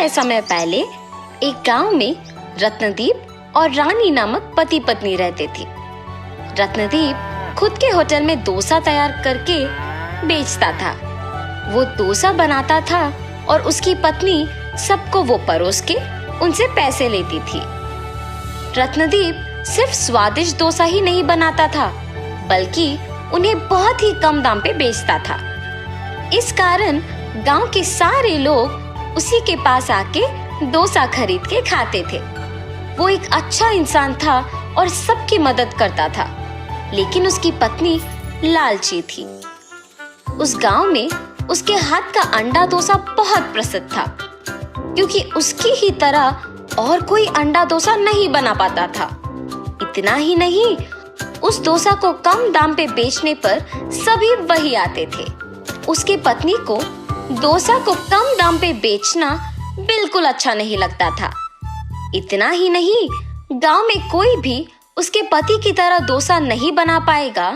समय समय पहले एक गांव में रत्नदीप और रानी नामक पति पत्नी रहते थे। रत्नदीप खुद के होटल में डोसा तैयार करके बेचता था। वो डोसा बनाता था और उसकी पत्नी सबको वो परोस के उनसे पैसे लेती थी। रत्नदीप सिर्फ स्वादिष्ट डोसा ही नहीं बनाता था, बल्कि उन्हें बहुत ही कम दाम पे बेचता था। इस कारण गांव के सारे लोग उसी के पास आके डोसा खरीद के खाते थे। वो एक अच्छा इंसान था और सबकी मदद करता था, लेकिन उसकी पत्नी लालची थी। उस गांव में उसके हाथ का अंडा डोसा बहुत प्रसिद्ध था, क्योंकि उसकी ही तरह और कोई अंडा डोसा नहीं बना पाता था। इतना ही नहीं, उस डोसा को कम दाम पे बेचने पर सभी वही आते थे। उसकी पत्नी को डोसा को कम दाम पे बेचना बिल्कुल अच्छा नहीं लगता था। इतना ही नहीं, गांव में कोई भी उसके पति की तरह डोसा नहीं बना पाएगा,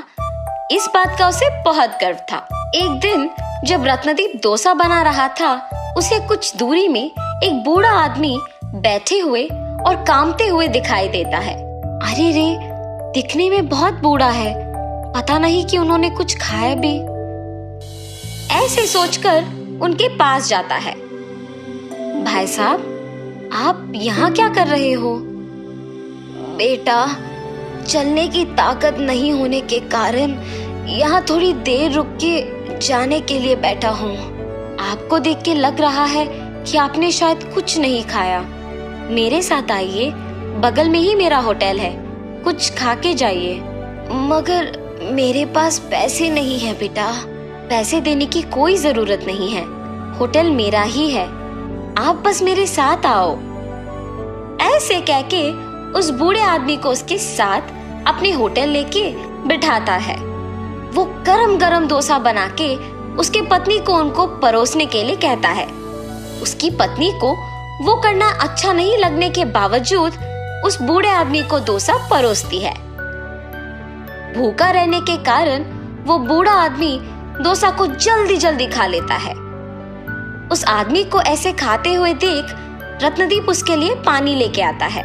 इस बात का उसे बहुत गर्व था। एक दिन जब रत्नदीप डोसा बना रहा था, उसे कुछ दूरी में एक बूढ़ा आदमी बैठे हुए और कामते हुए दिखाई देता है। अरे रे, दिखने में बहुत बूढ़ा है, पता नहीं कि उन्होंने कुछ खाया भी। ऐसे सोचकर उनके पास जाता है। भाई साहब, आप यहाँ क्या कर रहे हो? बेटा, चलने की ताकत नहीं होने के कारण यहाँ थोड़ी देर रुक के जाने के लिए बैठा हूँ। आपको देख के लग रहा है कि आपने शायद कुछ नहीं खाया। मेरे साथ आइए, बगल में ही मेरा होटल है, कुछ खा के जाइए। मगर मेरे पास पैसे नहीं है बेटा। पैसे देने की कोई जरूरत नहीं है, होटल मेरा ही है, आप बस मेरे साथ आओ। ऐसे कह के उस बूढ़े आदमी को उसके साथ अपने होटल लेके बिठाता है। वो गरम गरम डोसा बना के उसके पत्नी को उनको परोसने के लिए कहता है। उसकी पत्नी को वो करना अच्छा नहीं लगने के बावजूद उस बूढ़े आदमी को डोसा परोसती है। भूखा रहने के कारण वो बूढ़ा आदमी डोसा को जल्दी जल्दी खा लेता है। उस आदमी को ऐसे खाते हुए देख रत्नदीप उसके लिए पानी लेके आता है।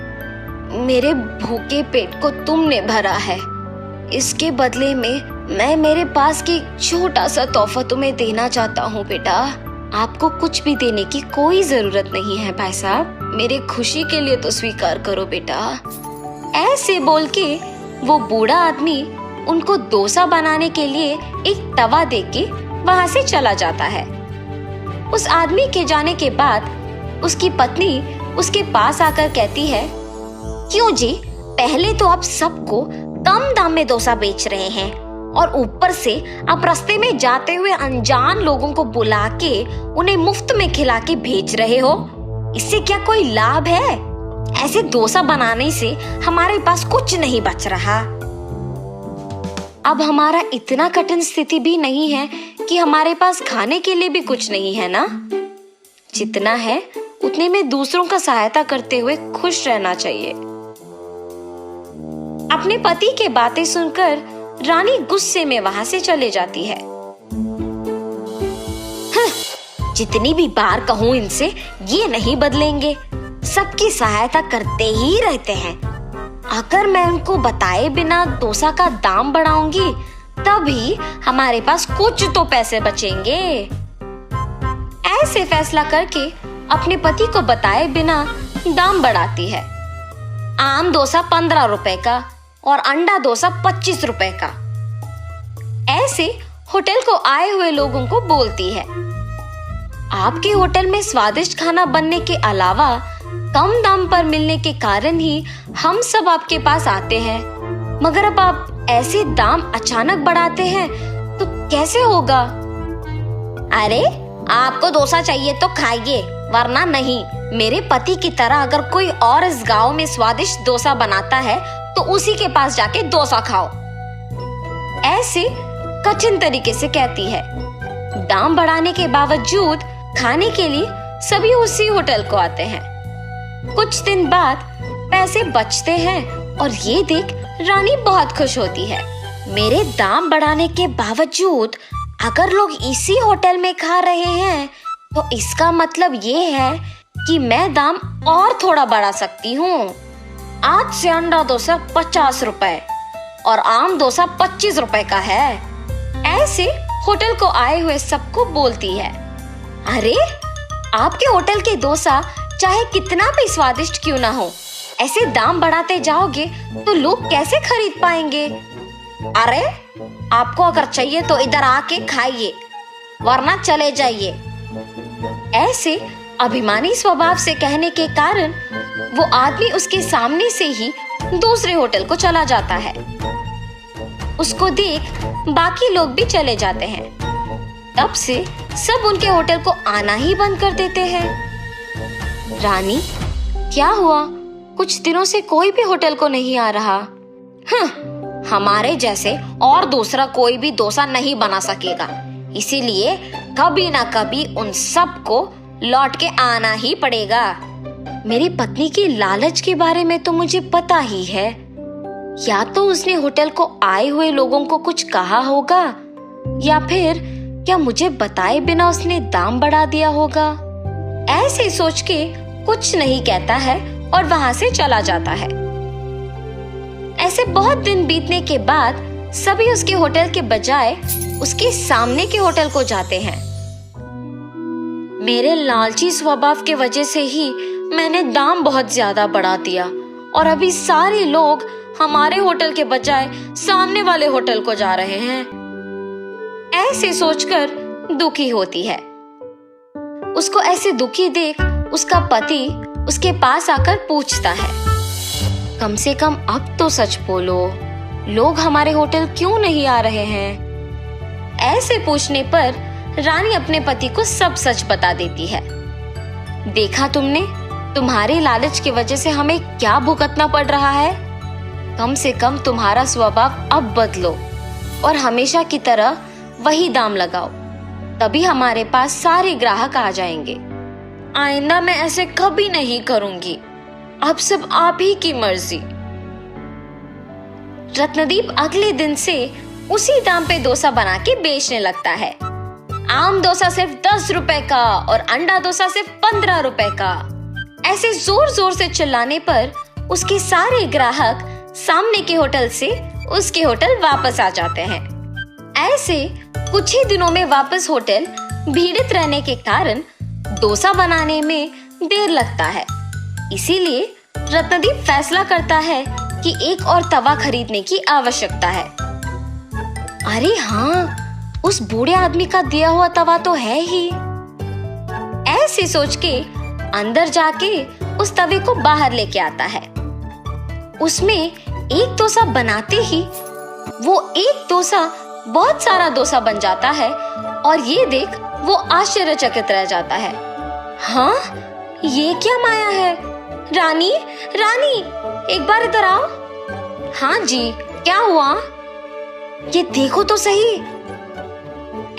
मेरे भूखे पेट को तुमने भरा है, इसके बदले में मैं मेरे पास की छोटा सा तोहफा तुम्हें देना चाहता हूँ बेटा। आपको कुछ भी देने की कोई जरूरत नहीं है भाई साहब, मेरे खुशी के लिए तो स्वीकार करो बेटा। ऐसे बोल के वो बूढ़ा आदमी उनको डोसा बनाने के लिए एक तवा देके वहां से चला जाता है। उस आदमी के जाने के बाद उसकी पत्नी उसके पास आकर कहती है, क्यों जी, पहले तो आप सबको कम दाम में डोसा बेच रहे हैं और ऊपर से आप रास्ते में जाते हुए अनजान लोगों को बुला के उन्हें मुफ्त में खिला के भेज रहे हो। इससे क्या कोई लाभ है? ऐसे डोसा बनाने से हमारे पास कुछ नहीं बच रहा। अब हमारा इतना कठिन स्थिति भी नहीं है कि हमारे पास खाने के लिए भी कुछ नहीं है ना। जितना है उतने में दूसरों का सहायता करते हुए खुश रहना चाहिए। अपने पति के बातें सुनकर रानी गुस्से में वहां से चले जाती है। जितनी भी बार कहूं इनसे, ये नहीं बदलेंगे, सबकी सहायता करते ही रहते हैं। अगर मैं उनको बताए बिना डोसा का दाम बढ़ाऊंगी, तभी हमारे पास कुछ तो पैसे बचेंगे। ऐसे फैसला करके अपने पति को बताए बिना दाम बढ़ाती है। आम डोसा 15 रुपए का और अंडा डोसा 25 रुपए का। ऐसे होटल को आए हुए लोगों को बोलती है, आपके होटल में स्वादिष्ट खाना बनने के अलावा कम दाम पर मिलने के कारण ही हम सब आपके पास आते हैं, मगर अब आप ऐसे दाम अचानक बढ़ाते हैं तो कैसे होगा? अरे, आपको डोसा चाहिए तो खाइए, वरना नहीं। मेरे पति की तरह अगर कोई और इस गांव में स्वादिष्ट डोसा बनाता है तो उसी के पास जाके डोसा खाओ। ऐसे कठिन तरीके से कहती है। दाम बढ़ाने के बावजूद खाने के लिए सभी उसी होटल को आते हैं। कुछ दिन बाद पैसे बचते हैं और ये देख रानी बहुत खुश होती है। मेरे दाम बढ़ाने के बावजूद अगर लोग इसी होटल में खा रहे हैं तो इसका मतलब ये है कि मैं दाम और थोड़ा बढ़ा सकती हूँ। आज से अंडा डोसा 50 रुपए और आम डोसा 25 रुपए का है। ऐसे होटल को आए हुए सबको बोलती है। अरे, आपके होटल के डोसा चाहे कितना भी स्वादिष्ट क्यों ना हो, ऐसे दाम बढ़ाते जाओगे तो लोग कैसे खरीद पाएंगे? अरे, आपको अगर चाहिए तो इधर आके खाइए, वरना चले जाइए। ऐसे अभिमानी स्वभाव से कहने के कारण वो आदमी उसके सामने से ही दूसरे होटल को चला जाता है। उसको देख बाकी लोग भी चले जाते हैं। तब से सब उनके होटल को आना ही बंद कर देते हैं। रानी, क्या हुआ? कुछ दिनों से कोई भी होटल को नहीं आ रहा। हमारे जैसे और दूसरा कोई भी डोसा नहीं बना सकेगा, इसीलिए कभी ना कभी उन सबको लौट के आना ही पड़ेगा। मेरी पत्नी की लालच के बारे में तो मुझे पता ही है। या तो उसने होटल को आए हुए लोगों को कुछ कहा होगा, या फिर क्या मुझे बताए बिना उसने दाम बढ़ा दिया होगा। ऐसे सोच के कुछ नहीं कहता है और वहां से चला जाता है। ऐसे बहुत दिन बीतने के बाद सभी उसके होटल के बजाय उसके सामने के होटल को जाते हैं। मेरे लालची स्वभाव के वजह से ही मैंने दाम बहुत ज्यादा बढ़ा दिया और अभी सारे लोग हमारे होटल के बजाय सामने वाले होटल को जा रहे हैं। ऐसे सोचकर दुखी होती है। उसको ऐसे दुखी देख उसका पति उसके पास आकर पूछता है, कम से कम अब तो सच बोलो, लोग हमारे होटल क्यों नहीं आ रहे हैं? ऐसे पूछने पर रानी अपने पति को सब सच बता देती है। देखा तुमने, तुम्हारी लालच की वजह से हमें क्या भुगतना पड़ रहा है। कम से कम तुम्हारा स्वभाव अब बदलो और हमेशा की तरह वही दाम लगाओ, तभी हमारे पास सारे ग्राहक आ जाएंगे। आइंदा मैं ऐसे कभी नहीं करूंगी। अब सब आप ही की मर्जी। रत्नदीप अगले दिन से उसी दाम पे डोसा बना के बेचने लगता है। आम डोसा सिर्फ 10 रुपए का और अंडा डोसा सिर्फ 15 रुपए का। ऐसे जोर जोर से चिल्लाने पर उसके सारे ग्राहक सामने के होटल से उसके होटल वापस आ जाते हैं। ऐसे कुछ ही दिनों में वापस होटल भीड़ित रहने के कारण डोसा बनाने में देर लगता है। इसीलिए रत्नदीप फैसला करता है कि एक और तवा खरीदने की आवश्यकता है। अरे हाँ, उस बूढ़े आदमी का दिया हुआ तवा तो है ही। ऐसे सोच के अंदर जाके उस तवे को बाहर लेके आता है। उसमें एक डोसा बनाते ही वो एक डोसा बहुत सारा डोसा बन जाता है और ये देख वो आश्चर्यचकित रह जाता है। हाँ, ये क्या माया है? रानी, रानी, एक बार इधर आओ। हाँ जी, क्या हुआ? ये देखो तो सही।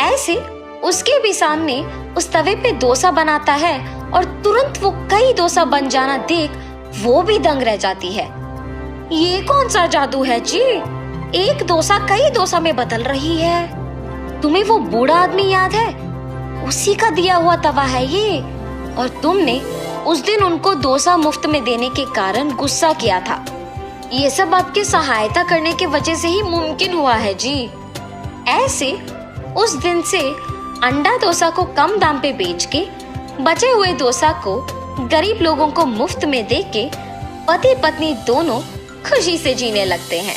ऐसे उसके भी सामने उस तवे पे डोसा बनाता है और तुरंत वो कई डोसा बन जाना देख वो भी दंग रह जाती है। ये कौन सा जादू है जी? एक डोसा कई डोसा में बदल रही है। तुम्हें वो बूढ़ा आदमी याद है? उसी का दिया हुआ तवा है ये। और तुमने उस दिन उनको डोसा मुफ्त में देने के कारण गुस्सा किया था। ये सब आपकी सहायता करने की वजह से ही मुमकिन हुआ है जी। ऐसे उस दिन से अंडा डोसा को कम दाम पे बेच के बचे हुए डोसा को गरीब लोगों को मुफ्त में दे के पति पत्नी दोनों खुशी से जीने लगते हैं।